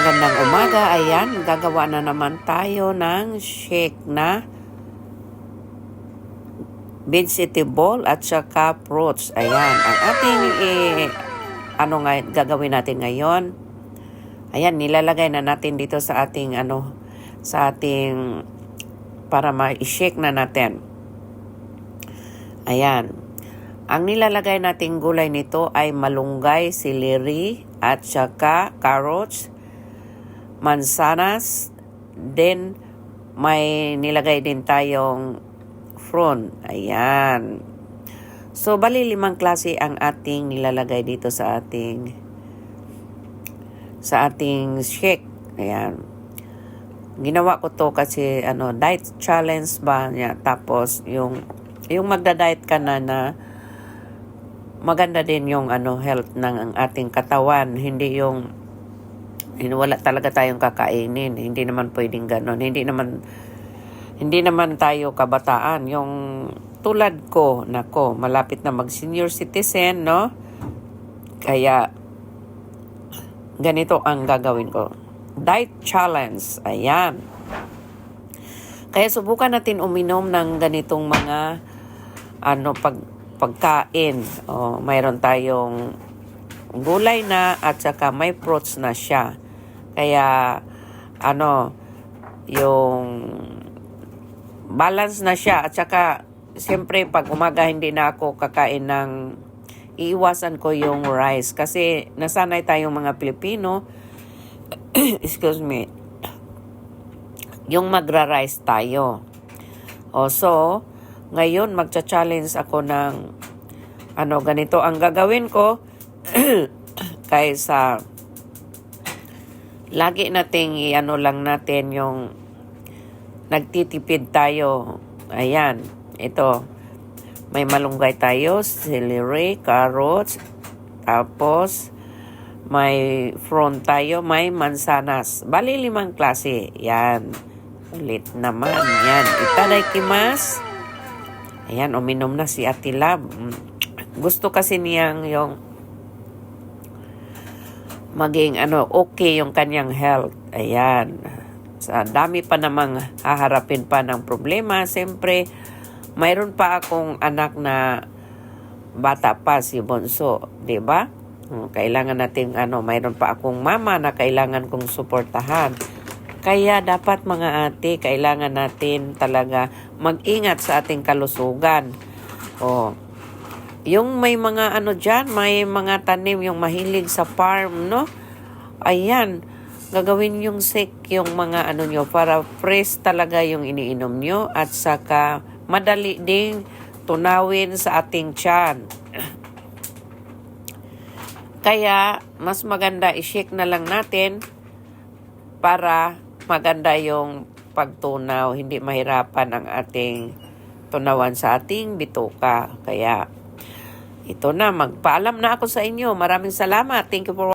magandang umaga. Ayan, gagawa na naman tayo ng shake na vegetable at saka fruits. Ayan, ang ating gagawin natin ngayon. Ayan, nilalagay na natin dito sa ating para ma-shake na natin. Ayan. Ang nilalagay nating gulay nito ay malunggay, celery at saka carrots, mansanas, then may nilagay din tayong fruit. Ayan. So, bali 5 klase ang ating nilalagay dito sa ating shake. Ayan. Ginawa ko to kasi diet challenge ba niya. Tapos yung magda-diet ka na maganda din yung health ng ating katawan. Hindi wala talaga tayong kakainin. Hindi naman pwedeng ganon. Hindi naman tayo kabataan. Yung tulad ko, malapit na mag senior citizen, no? Kaya ganito ang gagawin ko. Diet challenge. Ayan. Kaya subukan natin uminom ng ganitong mga pagkain. Mayroon tayong gulay na at saka may fruits na siya. Kaya yung balance na siya. At saka siyempre pag umaga hindi na ako kakain ng iiwasan ko yung rice. Kasi nasanay tayong mga Pilipino excuse me, yung magra-rice tayo. So, ngayon magcha-challenge ako ng ganito ang gagawin ko kaysa lagi nating lang natin yung nagtitipid tayo. Ayan, ito. May malunggay tayo, celery, carrots, tapos may fruit tayo, may mansanas. Bali 5 klase. Yan. Ulit naman. Yan. Itadakimasu. Ayan, uminom na si Ate Lab. Gusto kasi niyang yung maging okay yung kanyang health. Ayan. Sa dami pa namang haharapin pa ng problema. Siyempre, mayroon pa akong anak na bata pa, si Bonso. Diba? Kailangan natin, mayroon pa akong mama na kailangan kong suportahan. Kaya dapat mga ate, kailangan natin talaga mag-ingat sa ating kalusugan. Yung may mga dyan, may mga tanim yung mahilig sa farm, no? Ayan, gagawin yung shake yung mga nyo para fresh talaga yung iniinom nyo at saka madali ding tunawin sa ating tiyan. Kaya mas maganda i-shake na lang natin para maganda yung pagtunaw, hindi mahirapan ang ating tunawan sa ating bituka. Kaya ito na, magpaalam na ako sa inyo. Maraming salamat. Thank you for watching.